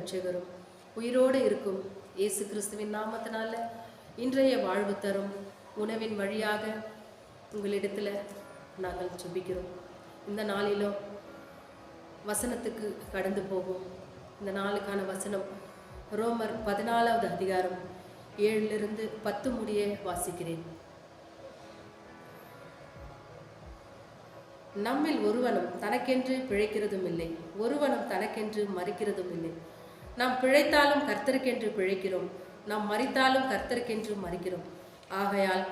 இரட்சகரும் உயிரோடு இருக்கும் இயேசு கிறிஸ்துவின் நாமத்தினால இன்றைய வாழ்வு தரும் உணவின் வழியாக உங்களிடத்தில் நாங்கள் ஜெபிக்கிறோம். இந்த நாளிலும் வசனத்துக்கு கடந்து போவோம். இந்த நாளுக்கான வசனம் ரோமர் 14வது அதிகாரம் 7லிருந்து 10 முடிய வாசிக்கிறேன். நம்மில் ஒருவனும் தனக்கென்று பிழைக்கிறதும் இல்லை, ஒருவனும் தனக்கென்று மறிக்கிறதும் இல்லை. நாம் பிழைத்தாலும் கர்த்தருக்கென்று பிழைக்கிறோம், நாம் மரித்தாலும் கர்த்தருக்கென்று மரிக்கிறோம். ஆகையால்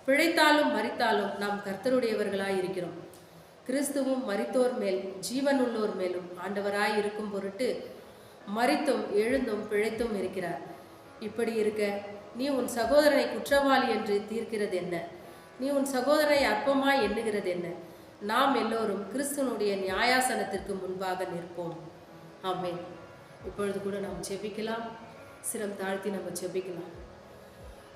பிழைத்தாலும் மரித்தாலும் நாம் கர்த்தருடையவர்களாய் இருக்கிறோம். கிறிஸ்துவும் மரித்தோர் மேல் ஜீவனுள்ளோர் மேலும் ஆண்டவராய் இருக்கும் பொருட்டு மரித்தும் எழுந்தும் பிழைத்தும் இருக்கிறார். இப்படி இருக்க நீ உன் சகோதரனை குற்றவாளி என்று தீர்க்கிறது என்ன? நீ உன் சகோதரனை அற்பமாய் எண்ணுகிறது என்ன? நாம் எல்லோரும் கிறிஸ்துவனுடைய நியாயாசனத்திற்கு முன்பாக நிற்போம். ஆமென். இப்பொழுது கூட நாம் ஜெபிக்கலாம். சிரம் தாழ்த்தி நம்ம ஜெபிக்கலாம்.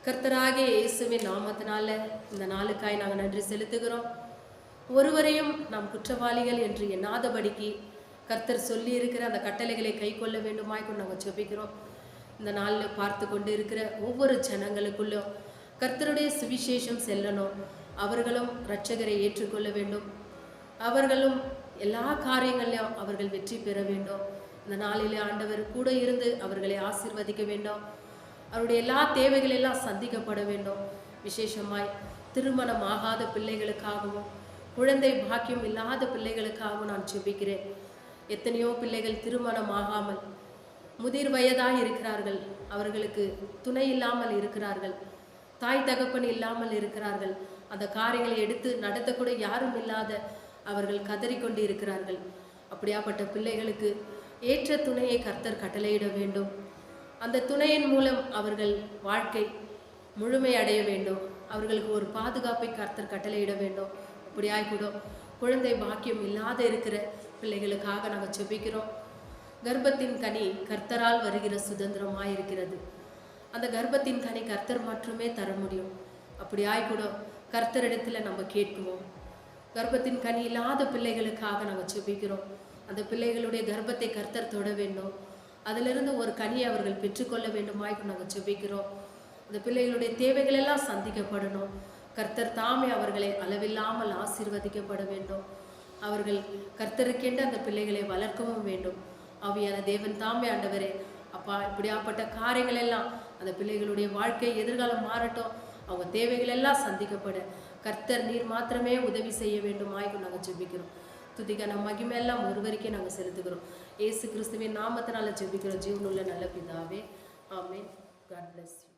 கர்த்தராகிய இயேசுவின் நாமத்தினால இந்த நாளுக்காய் நாங்கள் நன்றி செலுத்துகிறோம். ஒருவரையும் நாம் குற்றவாளிகள் என்று எண்ணாதபடிக்கு கர்த்தர் சொல்லி இருக்கிற அந்த கட்டளைகளை கை கொள்ள வேண்டுமாய் கொண்டு நாங்கள் ஜெபிக்கிறோம். இந்த நாளில் பார்த்து கொண்டு இருக்கிற ஒவ்வொரு ஜனங்களுக்குள்ளும் கர்த்தருடைய சுவிசேஷம் செல்லணும். அவர்களும் இரட்சகரை ஏற்றுக்கொள்ள வேண்டும். அவர்களும் எல்லா காரியங்களிலும் அவர்கள் வெற்றி பெற வேண்டும். இந்த நாளிலே ஆண்டவர் கூட இருந்து அவர்களை ஆசீர்வதிக்க வேண்டும். அவருடைய எல்லா தேவைகள் எல்லாம் சந்திக்கப்பட வேண்டும். விசேஷமாய் திருமணம் ஆகாத பிள்ளைகளுக்காகவும் குழந்தை பாக்கியம் இல்லாத பிள்ளைகளுக்காகவும் நான் ஜெபிக்கிறேன். எத்தனையோ பிள்ளைகள் திருமணம் ஆகாமல் முதிர் வயதாக இருக்கிறார்கள். அவர்களுக்கு துணை இல்லாமல் இருக்கிறார்கள், தாய் தகப்பன் இல்லாமல் இருக்கிறார்கள். அந்த காரியங்களை எடுத்து நடத்தக்கூட யாரும் இல்லாத அவர்கள் கதறிக்கொண்டு இருக்கிறார்கள். அப்படியாப்பட்ட பிள்ளைகளுக்கு ஏற்ற துணையை கர்த்தர் கட்டளையிட வேண்டும். அந்த துணையின் மூலம் அவர்கள் வாழ்க்கை முழுமை அடைய வேண்டும். அவர்களுக்கு ஒரு பாதுகாப்பை கர்த்தர் கட்டளையிட வேண்டும். அப்படியாய் கூட குழந்தை பாக்கியம் இல்லாத இருக்கிற பிள்ளைகளுக்காக நாங்கள் ஜெபிக்கிறோம். கர்ப்பத்தின் கனி கர்த்தரால் வருகிற சுதந்திரமாக இருக்கிறது. அந்த கர்ப்பத்தின் கனி கர்த்தர் மட்டுமே தர முடியும். அப்படியாய் கூட கர்த்தரிடத்தில் நம்ம கேட்குவோம். கர்ப்பத்தின் கனி இல்லாத பிள்ளைகளுக்காக நாங்கள் ஜெபிக்கிறோம். அந்த பிள்ளைகளுடைய கர்ப்பத்தை கர்த்தர் தொட வேண்டும். அதிலிருந்து ஒரு கனியை அவர்கள் பெற்றுக்கொள்ள வேண்டுமாய் நாங்கள் ஜெபிக்கிறோம். அந்த பிள்ளைகளுடைய தேவைகள் எல்லாம் சந்திக்கப்படணும். கர்த்தர் தாமே அவர்களை அளவில்லாமல் ஆசீர்வதிக்கப்பட வேண்டும். அவர்கள் கர்த்தருக்கென்று அந்த பிள்ளைகளை வளர்க்கவும் வேண்டும். ஆவியான தேவன் தாமே ஆண்டவரே அப்பா, இப்படியாப்பட்ட காரியங்கள் எல்லாம் அந்த பிள்ளைகளுடைய வாழ்க்கை எதிர்காலம் மாறட்டும். அவங்க தேவைகள் எல்லாம் சந்திக்கப்பட கர்த்தர் நீர் மாத்திரமே உதவி செய்ய வேண்டுமாய் நாங்கள் ஜெபிக்கிறோம். துதிக்க நம்ம மகிமையெல்லாம் ஒருவருக்கே நாங்கள் செலுத்துகிறோம். இயேசு கிறிஸ்துவின் நாமத்தினால ஜெபிக்கிறோம். ஜீவனுள்ள நல்ல பிதாவே, ஆமென். God bless you.